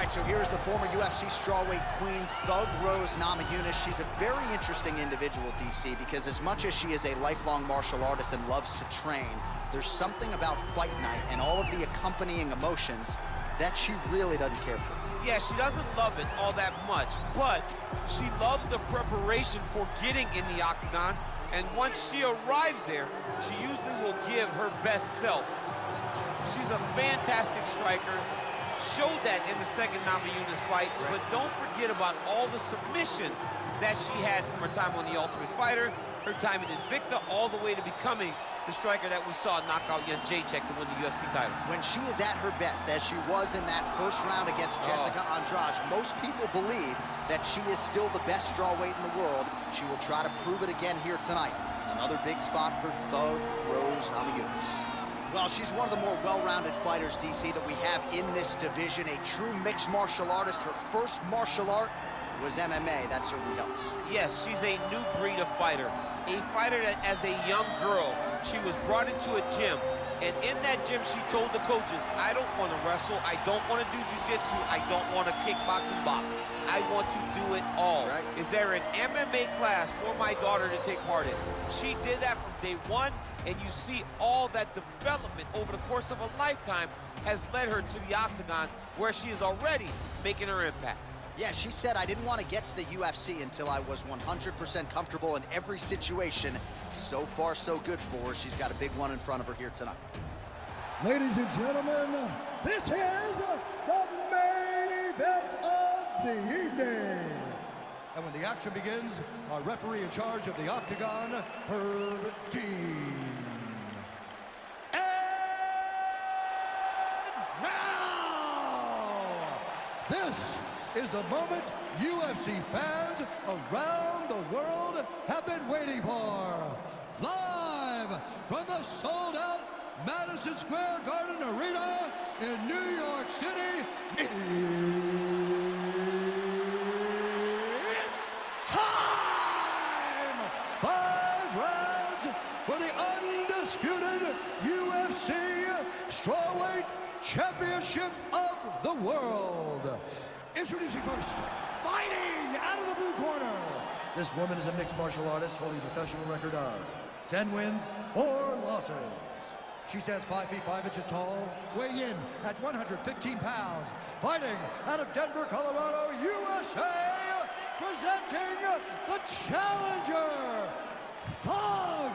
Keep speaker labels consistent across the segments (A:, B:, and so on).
A: right, so here's the former UFC strawweight queen, Thug Rose Namajunas. She's a very interesting individual, DC, because as much as she is a lifelong martial artist and loves to train, there's something about fight night and all of the accompanying emotions that she really doesn't care for.
B: Yeah, she doesn't love it all that much, but she loves the preparation for getting in the octagon, and once she arrives there, she usually will give her best self. She's a fantastic striker. Showed that in the second Namajunas fight, but don't forget about all the submissions that she had from her time on The Ultimate Fighter, her time in Invicta, all the way to becoming the striker that we saw knock out Jacek to win the UFC title.
A: When she is at her best, as she was in that first round against Jessica Andrade, most people believe that she is still the best strawweight in the world. She will try to prove it again here tonight. Another big spot for Thug Rose Namajunas. Well, she's one of the more well-rounded fighters, DC, that we have in this division. A true mixed martial artist. Her first martial art was MMA. That certainly helps.
B: Yes, she's a new breed of fighter. A fighter that, as a young girl, she was brought into a gym. And in that gym, she told the coaches, I don't want to wrestle. I don't want to do jiu-jitsu. I don't want to kickbox and box. I want to do it all.
A: Right.
B: Is there an MMA class for my daughter to take part in? She did that from day one. And you see all that development over the course of a lifetime has led her to the octagon, where she is already making her impact.
A: Yeah, she said, I didn't want to get to the UFC until I was 100% comfortable in every situation. So far, so good for her. She's got a big one in front of her here tonight.
C: Ladies and gentlemen, this is the main event of the evening. And when the action begins, our referee in charge of the octagon, Herb Dean. And now, this is the moment UFC fans around the world have been waiting for. Live from the sold-out Madison Square Garden Arena in New York City. For the undisputed UFC Strawweight Championship of the World. Introducing first, fighting out of the blue corner. This woman is a mixed martial artist holding a professional record of 10 wins, 4 losses. She stands 5 feet 5 inches tall, weighing in at 115 pounds. Fighting out of Denver, Colorado, USA, presenting the challenger, Thug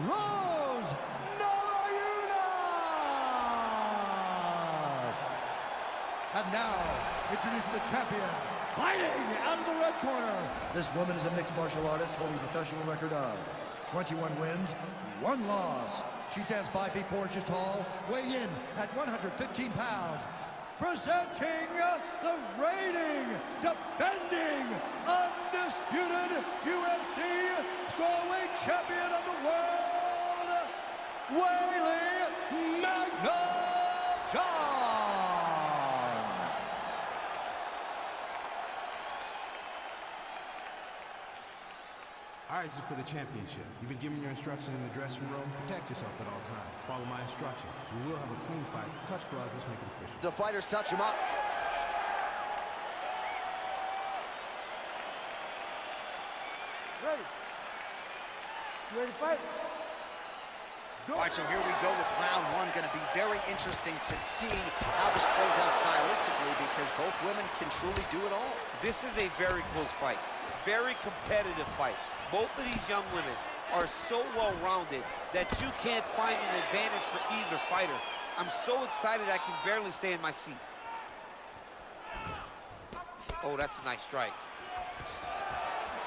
C: Rose Namajunas! And now, introducing the champion, fighting out of the red corner. This woman is a mixed martial artist holding a professional record of 21 wins, 1 loss. She stands 5 feet 4 inches tall, weighing in at 115 pounds. Presenting the reigning, defending, undisputed UFC strawweight champion of the world, Weili Zhang.
D: All right, this is for the championship. You've been given your instructions in the dressing room. Protect yourself at all times. Follow my instructions. We will have a clean fight. Touch gloves, let's make it official.
A: The fighters touch him up.
C: Ready? You ready to fight?
A: All right, so here we go with round one. Going to be very interesting to see how this plays out stylistically, because both women can truly do it all.
B: This is a very close fight, very competitive fight. Both of these young women are so well-rounded that you can't find an advantage for either fighter. I'm so excited I can barely stay in my seat. Oh, that's a nice strike.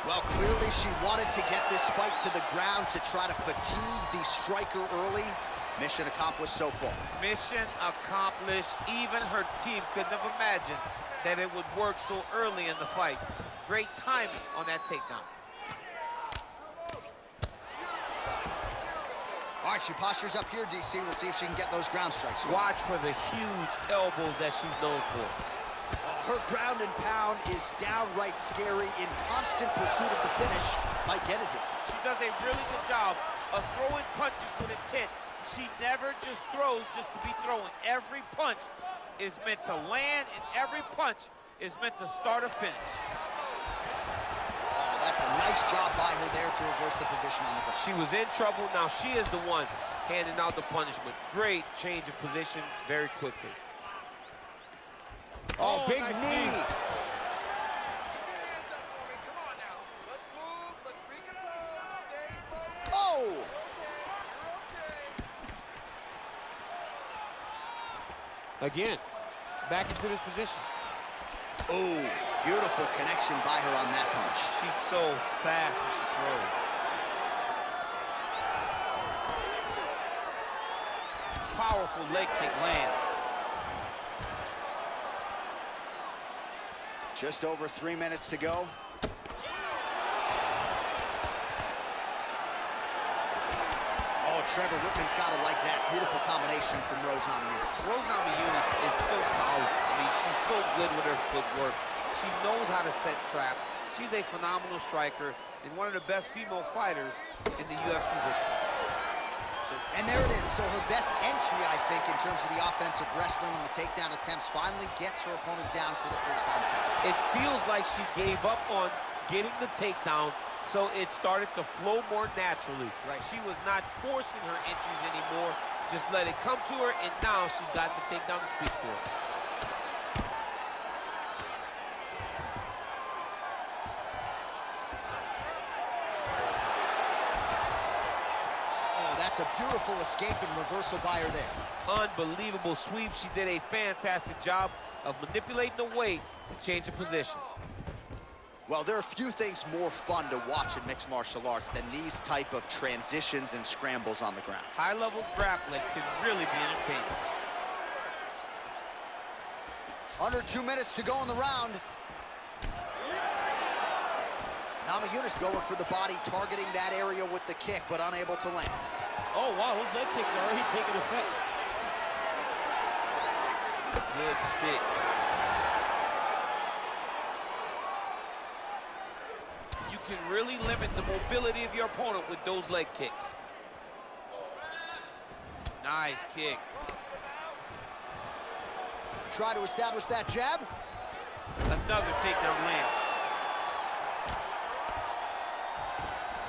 A: Well, clearly she wanted to get this fight to the ground to try to fatigue the striker early. Mission accomplished so far.
B: Mission accomplished. Even her team couldn't have imagined that it would work so early in the fight. Great timing on that takedown.
A: All right, she postures up here, DC. We'll see if she can get those ground strikes.
B: Watch for the huge elbows that she's known for.
A: Her ground and pound is downright scary. In constant pursuit of the finish, might get it here.
B: She does a really good job of throwing punches with intent. She never just throws just to be throwing. Every punch is meant to land, and every punch is meant to start or finish.
A: Oh, that's a nice job by her there to reverse the position on the ground.
B: She was in trouble. Now she is the one handing out the punishment. Great change of position very quickly.
A: Oh, big
B: nice
A: knee.
E: Hands up for me. Come on now. Let's move. Let's recompose. Stay focused.
A: Oh!
E: Okay, you're okay.
B: Again, back into this position.
A: Oh, beautiful connection by her on that punch.
B: She's so fast when she throws. Powerful leg kick lands.
A: Just over 3 minutes to go. Oh, Trevor Whitman's got to like that. Beautiful combination from Rose Namajunas.
B: Rose Namajunas is so solid. I mean, she's so good with her footwork. She knows how to set traps. She's a phenomenal striker and one of the best female fighters in the UFC's history.
A: And there it is. So her best entry, I think, in terms of the offensive wrestling and the takedown attempts, finally gets her opponent down for the first time.
B: It feels like she gave up on getting the takedown, so it started to flow more naturally.
A: Right.
B: She was not forcing her entries anymore. Just let it come to her, and now she's got the takedown to speak for.
A: That's a beautiful escape and reversal by her there.
B: Unbelievable sweep. She did a fantastic job of manipulating the weight to change the position.
A: Well, there are few things more fun to watch in mixed martial arts than these type of transitions and scrambles on the ground.
B: High-level grappling can really be entertaining.
A: Under 2 minutes to go in the round. Namajunas going for the body, targeting that area with the kick, but unable to land.
B: Oh, wow, those leg kicks are already taking effect. Good stick. You can really limit the mobility of your opponent with those leg kicks. Nice kick.
A: Try to establish that jab.
B: Another takedown lands.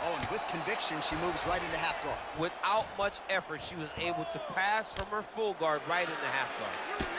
A: Oh, and with conviction, she moves right into half guard.
B: Without much effort, she was able to pass from her full guard right into half guard.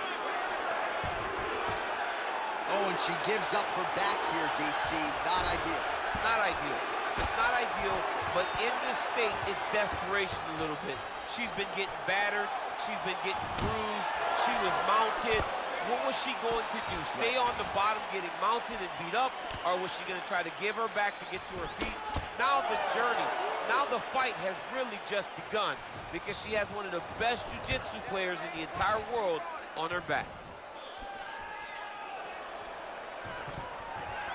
A: Oh, and she gives up her back here, DC. Not ideal.
B: Not ideal. It's not ideal, but in this state, it's desperation a little bit. She's been getting battered. She's been getting bruised. She was mounted. What was she going to do? Stay on the bottom, getting mounted and beat up? Or was she going to try to give her back to get to her feet? Now the journey, now the fight has really just begun because she has one of the best jiu-jitsu players in the entire world on her back.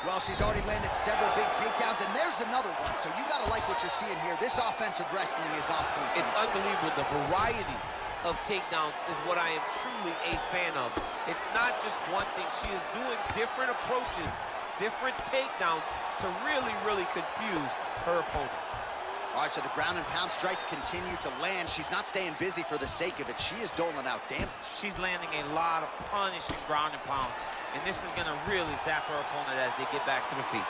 A: Well, she's already landed several big takedowns, and there's another one. So you got to like what you're seeing here. This offensive wrestling is on point.
B: It's unbelievable. The variety of takedowns is what I am truly a fan of. It's not just one thing. She is doing different approaches, different takedowns to really, really confuse her opponent.
A: All right, so the ground and pound strikes continue to land. She's not staying busy for the sake of it. She is doling out damage.
B: She's landing a lot of punishing ground and pound, and this is going to really zap her opponent as they get back to the feet.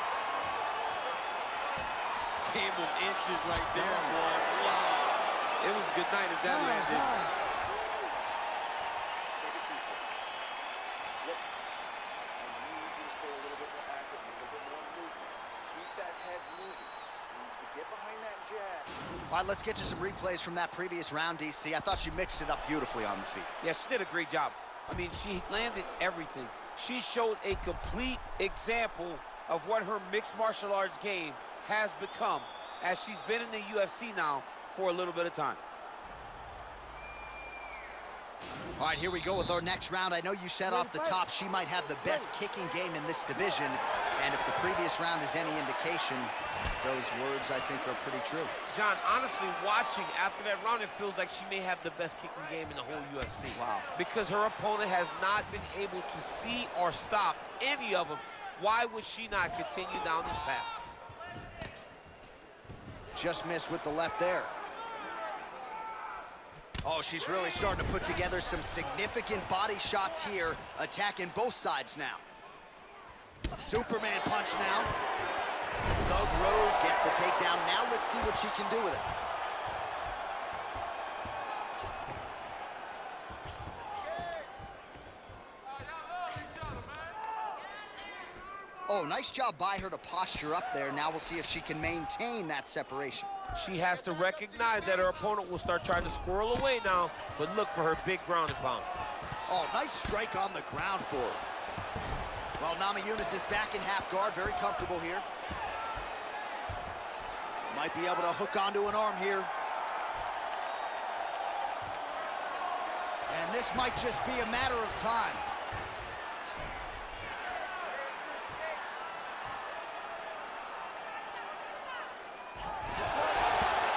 B: Game of inches right there, boy. Wow. It was a good night if that landed.
E: Take a seat. Listen, I need you to stay a little bit more active, a little bit more movement. Keep that head moving. I need you to get behind that jab.
A: All right, let's get you some replays from that previous round, DC. I thought she mixed it up beautifully on the feet.
B: Yes, she did a great job. I mean, she landed everything. She showed a complete example of what her mixed martial arts game has become as she's been in the UFC now for a little bit of time.
A: All right, here we go with our next round. I know you said off the top she might have the best kicking game in this division, and if the previous round is any indication, those words, I think, are pretty true.
B: John, honestly, watching after that round, it feels like she may have the best kicking game in the whole UFC.
A: Wow.
B: Because her opponent has not been able to see or stop any of them. Why would she not continue down this path?
A: Just missed with the left there. Oh, she's really starting to put together some significant body shots here, attacking both sides now. Superman punch now. Thug Rose gets the takedown. Now let's see what she can do with it. Oh, nice job by her to posture up there. Now we'll see if she can maintain that separation.
B: She has to recognize that her opponent will start trying to squirrel away now, but look for her big ground and pound.
A: Oh, nice strike on the ground for her. Well, Namajunas is back in half guard, very comfortable here. Might be able to hook onto an arm here. And this might just be a matter of time.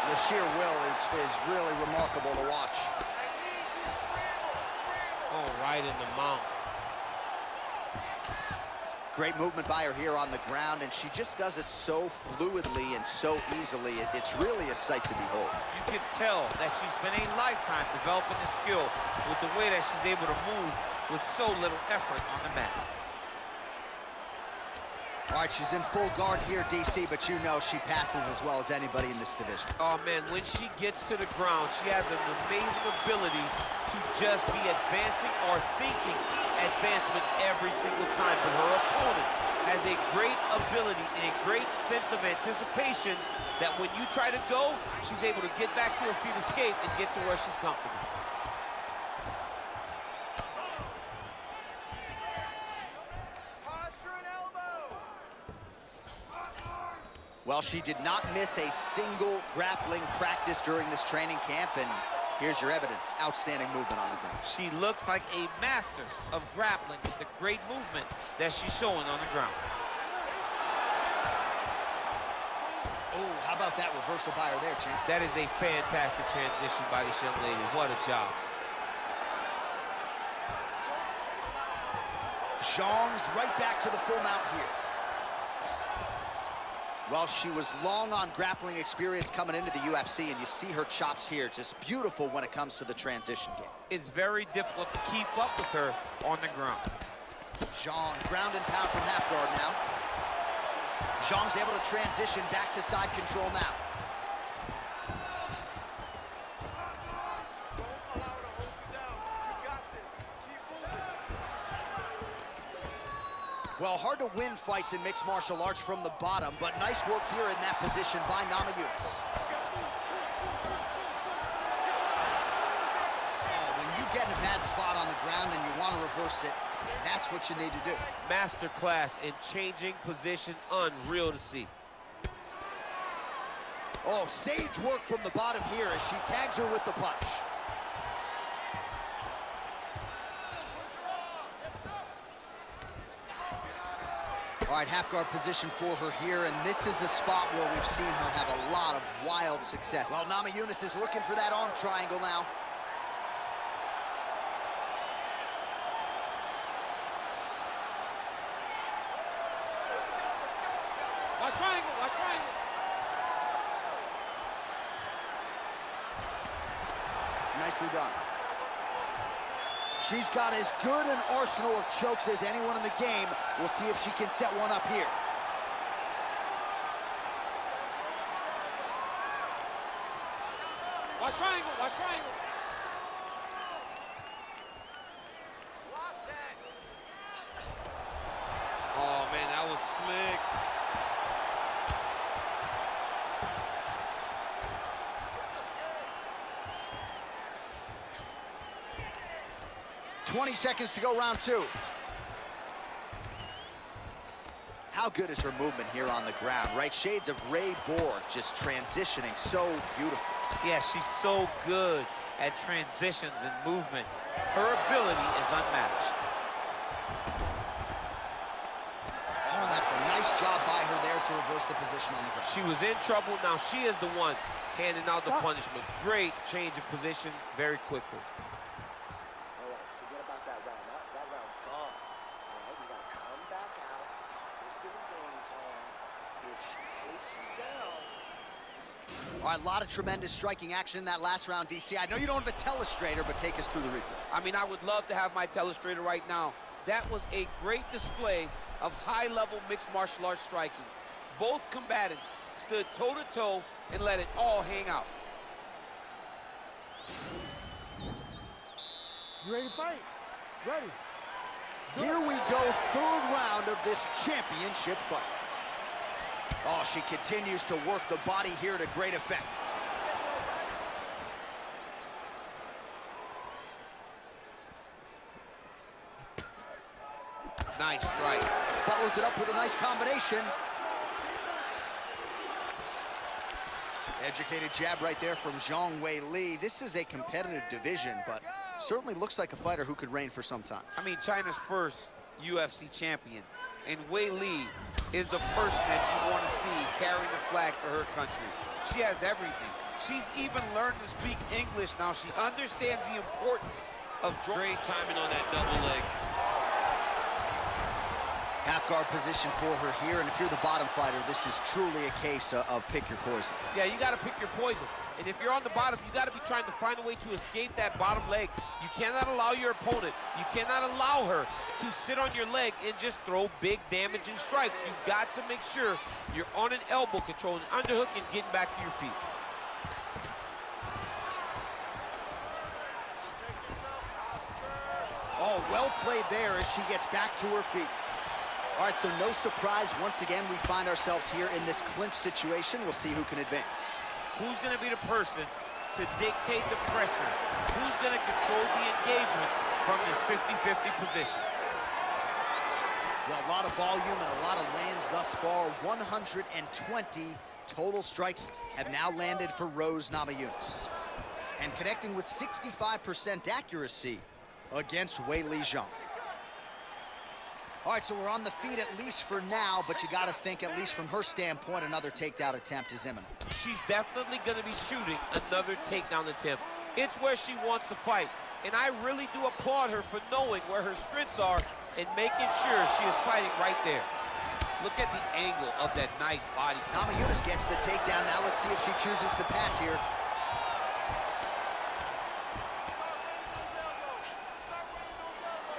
A: The sheer will is really remarkable to watch.
B: Oh, right in the mount.
A: Great movement by her here on the ground, and she just does it so fluidly and so easily. It's really a sight to behold.
B: You can tell that she's spent a lifetime developing the skill with the way that she's able to move with so little effort on the mat.
A: All right, she's in full guard here, DC, but you know she passes as well as anybody in this division.
B: Oh, man, when she gets to the ground, she has an amazing ability to just be advancing or thinking advancement every single time. But her opponent has a great ability and a great sense of anticipation that when you try to go, she's able to get back to her feet, escape, and get to where she's comfortable.
A: Well, she did not miss a single grappling practice during this training camp, and here's your evidence. Outstanding movement on the ground.
B: She looks like a master of grappling with the great movement that she's showing on the ground.
A: Oh, how about that reversal by her there, champ?
B: That is a fantastic transition by this young lady. What a job.
A: Zhang's right back to the full mount here. Well, she was long on grappling experience coming into the UFC, and you see her chops here, just beautiful when it comes to the transition game.
B: It's very difficult to keep up with her on the ground.
A: Zhang, ground and pound from half guard now. Zhang's able to transition back to side control now. Well, hard to win fights in mixed martial arts from the bottom, but nice work here in that position by Namajunas. When you get in a bad spot on the ground and you want to reverse it, that's what you need to do.
B: Masterclass in changing position, unreal to see.
A: Oh, sage work from the bottom here as she tags her with the punch. All right, half guard position for her here, and this is a spot where we've seen her have a lot of wild success. Well, Namajunas is looking for that arm triangle now.
B: Watch triangle, watch triangle.
A: Nicely done. She's got as good an arsenal of chokes as anyone in the game. We'll see if she can set one up here.
B: Watch triangle, watch triangle. Block that. Oh, man, that was slick.
A: .20 seconds to go, round two. How good is her movement here on the ground, right? Shades of Ray Borg, just transitioning so beautiful.
B: Yeah, she's so good at transitions and movement. Her ability is unmatched.
A: Oh, that's a nice job by her there to reverse the position on the ground.
B: She was in trouble. Now she is the one handing out the punishment. Great change of position very quickly.
A: All right, a lot of tremendous striking action in that last round, DC. I know you don't have a telestrator, but take us through the replay.
B: I mean, I would love to have my telestrator right now. That was a great display of high-level mixed martial arts striking. Both combatants stood toe-to-toe and let it all hang out.
F: You ready to fight? Ready.
A: Here we go, third round of this championship fight. Oh, she continues to work the body here to great effect.
B: Nice strike.
A: Follows it up with a nice combination. Educated jab right there from Zhang Weili. This is a competitive division, but certainly looks like a fighter who could reign for some time.
B: I mean, China's first UFC champion, and Weili is the person that you want to see carrying the flag for her country. She has everything. She's even learned to speak English now. She understands the importance of great timing on that double leg.
A: Half guard position for her here, and if you're the bottom fighter, this is truly a case of pick your poison.
B: Yeah, you got to pick your poison. And if you're on the bottom, you got to be trying to find a way to escape that bottom leg. You cannot allow your opponent, you cannot allow her to sit on your leg and just throw big damaging strikes. You've got to make sure you're on an elbow, controlling an underhook and getting back to your feet.
A: Oh, well played there as she gets back to her feet. All right, so no surprise. Once again, we find ourselves here in this clinch situation. We'll see who can advance.
B: Who's going to be the person to dictate the pressure? Who's going to control the engagement from this 50-50 position?
A: Well, a lot of volume and a lot of lands thus far. 120 total strikes have now landed for Rose Namajunas. And connecting with 65% accuracy against Weili Zhang. All right, so we're on the feet at least for now, but you got to think, at least from her standpoint, another takedown attempt is imminent.
B: She's definitely going to be shooting another takedown attempt. It's where she wants to fight, and I really do applaud her for knowing where her strengths are and making sure she is fighting right there. Look at the angle of that nice body.
A: Namajunas gets the takedown. Now let's see if she chooses to pass here.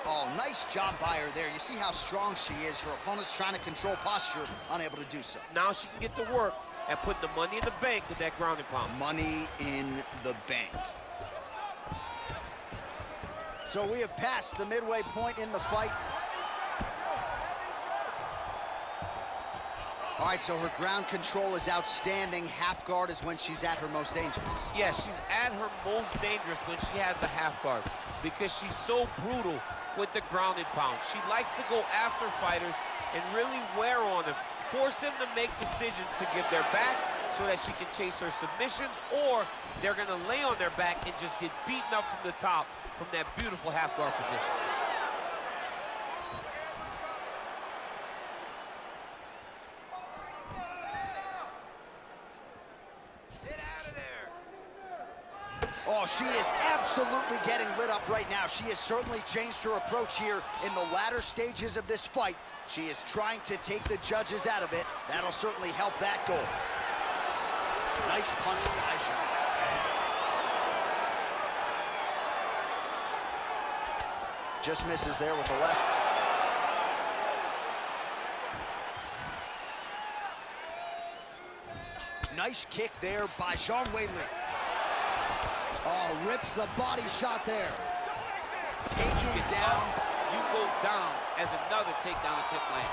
A: Oh, nice job by her there. You see how strong she is. Her opponent's trying to control posture, unable to do so.
B: Now she can get to work and put the money in the bank with that ground and pound.
A: Money in the bank. So we have passed the midway point in the fight. All right, so her ground control is outstanding. Half guard is when she's at her most dangerous.
B: Yeah, she's at her most dangerous when she has the half guard because she's so brutal with the ground and pound. She likes to go after fighters and really wear on them, force them to make decisions to give their backs so that she can chase her submissions, or they're gonna lay on their back and just get beaten up from the top from that beautiful half guard position.
A: Oh, she is absolutely getting lit up right now. She has certainly changed her approach here in the latter stages of this fight. She is trying to take the judges out of it. That'll certainly help that goal. Nice punch by Zhang. Just misses there with the left. Nice kick there by Zhang Weili. Oh, rips the body shot there. Taken down.
B: You go down as another takedown attempt lands.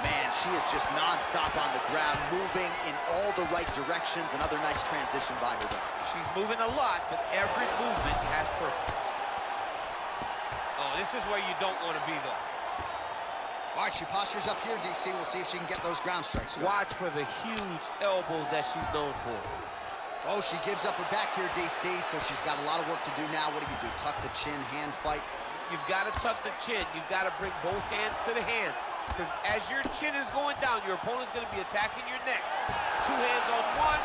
A: Man, she is just non-stop on the ground, moving in all the right directions. Another nice transition by her there.
B: She's moving a lot, but every movement has purpose. Oh, this is where you don't want to be, though.
A: All right, she postures up here, DC. We'll see if she can get those ground strikes.
B: Watch for the huge elbows that she's known for.
A: Oh, she gives up her back here, DC, so she's got a lot of work to do now. What do you do? Tuck the chin, hand fight?
B: You've got to tuck the chin. You've got to bring both hands to the hands. Because as your chin is going down, your opponent's going to be attacking your neck. Two hands on one,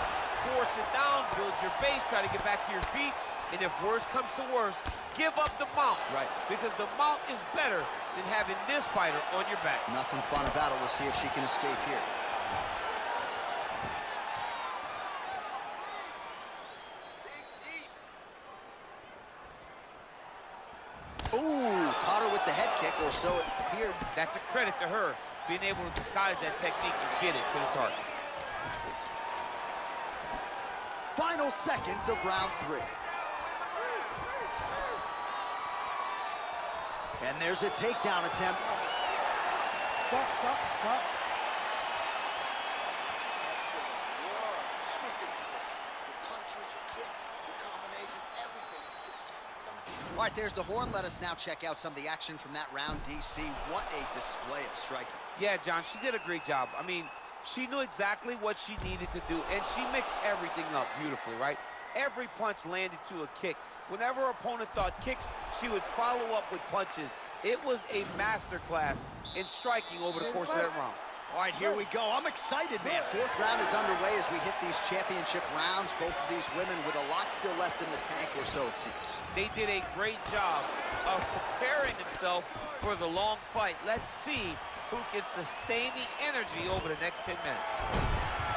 B: force it down, build your base, try to get back to your feet. And if worse comes to worse, give up the mount.
A: Right.
B: Because the mount is better than having this fighter on your back.
A: Nothing fun about it. We'll see if she can escape here. or so it appeared.
B: That's a credit to her, being able to disguise that technique and get it to the target.
A: Final seconds of round 3. And there's a takedown attempt.
F: Stop, stop, stop.
A: All right, there's the horn. Let us now check out some of the action from that round, DC. What a display of striking.
B: Yeah, John, she did a great job. I mean, she knew exactly what she needed to do, and she mixed everything up beautifully, right? Every punch landed to a kick. Whenever her opponent thought kicks, she would follow up with punches. It was a masterclass in striking over the course of that round.
A: All right, here we go. I'm excited, man. 4th round is underway as we hit these championship rounds. Both of these women with a lot still left in the tank, or so it seems.
B: They did a great job of preparing themselves for the long fight. Let's see who can sustain the energy over the next 10 minutes.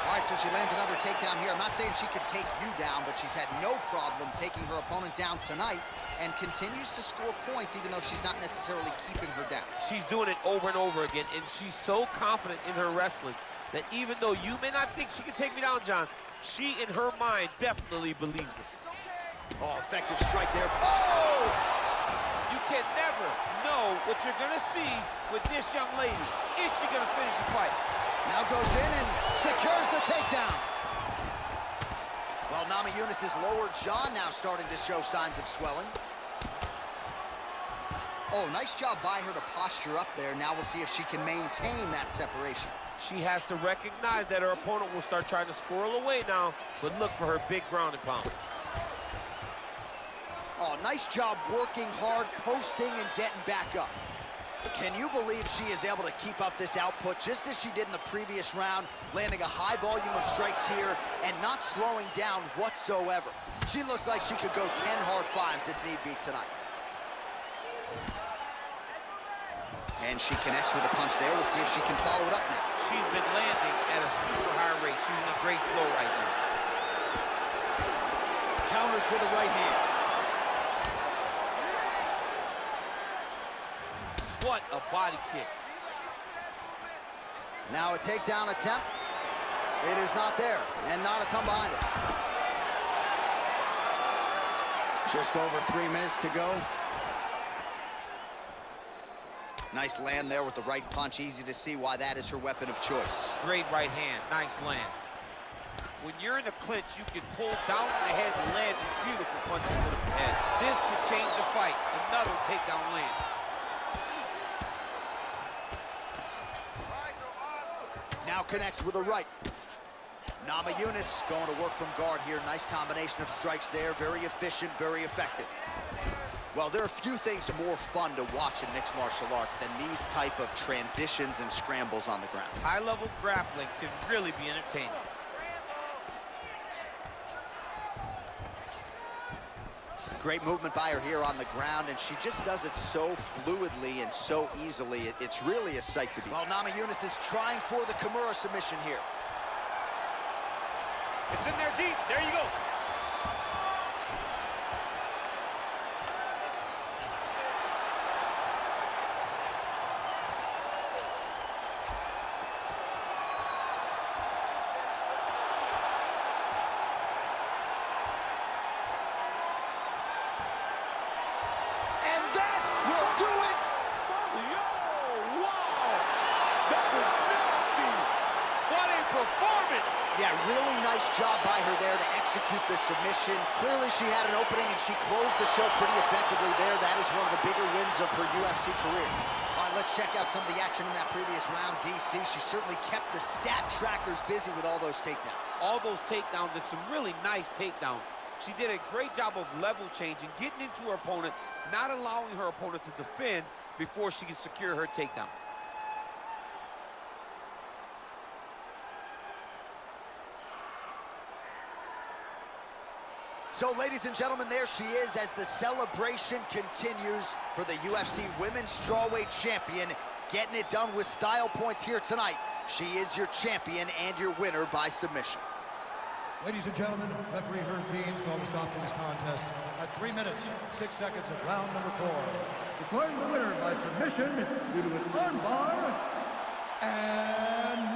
A: All right, so she lands another takedown here. I'm not saying she could take you down, but she's had no problem taking her opponent down tonight and continues to score points even though she's not necessarily keeping her down.
B: She's doing it over and over again, and she's so confident in her wrestling that even though you may not think she can take me down, John, she, in her mind, definitely believes it.
A: Oh, effective strike there. Oh!
B: You can never know what you're going to see with this young lady. Is she going to finish the fight?
A: Now goes in and secures the takedown. Well, Namajunas' lower jaw now starting to show signs of swelling. Oh, nice job by her to posture up there. Now we'll see if she can maintain that separation.
B: She has to recognize that her opponent will start trying to squirrel away now, but look for her big ground and pound.
A: Oh, nice job working hard, posting, and getting back up. Can you believe she is able to keep up this output just as she did in the previous round, landing a high volume of strikes here and not slowing down whatsoever? She looks like she could go 10 hard 5s if need be tonight. And she connects with a punch there. We'll see if she can follow it up now.
B: She's been landing at a super high rate. She's in a great flow right now.
A: Counters with a right hand.
B: What a body kick.
A: Now a takedown attempt. It is not there, and not a ton behind it. Just over 3 minutes to go. Nice land there with the right punch. Easy to see why that is her weapon of choice.
B: Great right hand, nice land. When you're in a clinch, you can pull down on the head and land these beautiful punches to the head. This can change the fight. Another takedown lands.
A: Now connects with a right. Namajunas going to work from guard here. Nice combination of strikes there. Very efficient, very effective. Well, there are few things more fun to watch in mixed martial arts than these type of transitions and scrambles on the ground.
B: High-level grappling can really be entertaining.
A: Great movement by her here on the ground, and she just does it so fluidly and so easily. It's really a sight to be. Well, Namajunas is trying for the Kimura submission here.
B: It's in there deep. There you go.
A: Yeah, really nice job by her there to execute the submission. Clearly she had an opening and she closed the show pretty effectively there. That is one of the bigger wins of her UFC career. All right, let's check out some of the action in that previous round. DC, she certainly kept the stat trackers busy with all those takedowns.
B: All those takedowns and some really nice takedowns. She did a great job of level changing, getting into her opponent, not allowing her opponent to defend before she can secure her takedown.
A: So, ladies and gentlemen, there she is as the celebration continues for the UFC Women's Strawweight Champion, getting it done with style points here tonight. She is your champion and your winner by submission.
C: Ladies and gentlemen, referee Herb Deans called a stop to this contest at 3 minutes, 6 seconds of round number 4. Declaring the winner by submission due to an armbar, and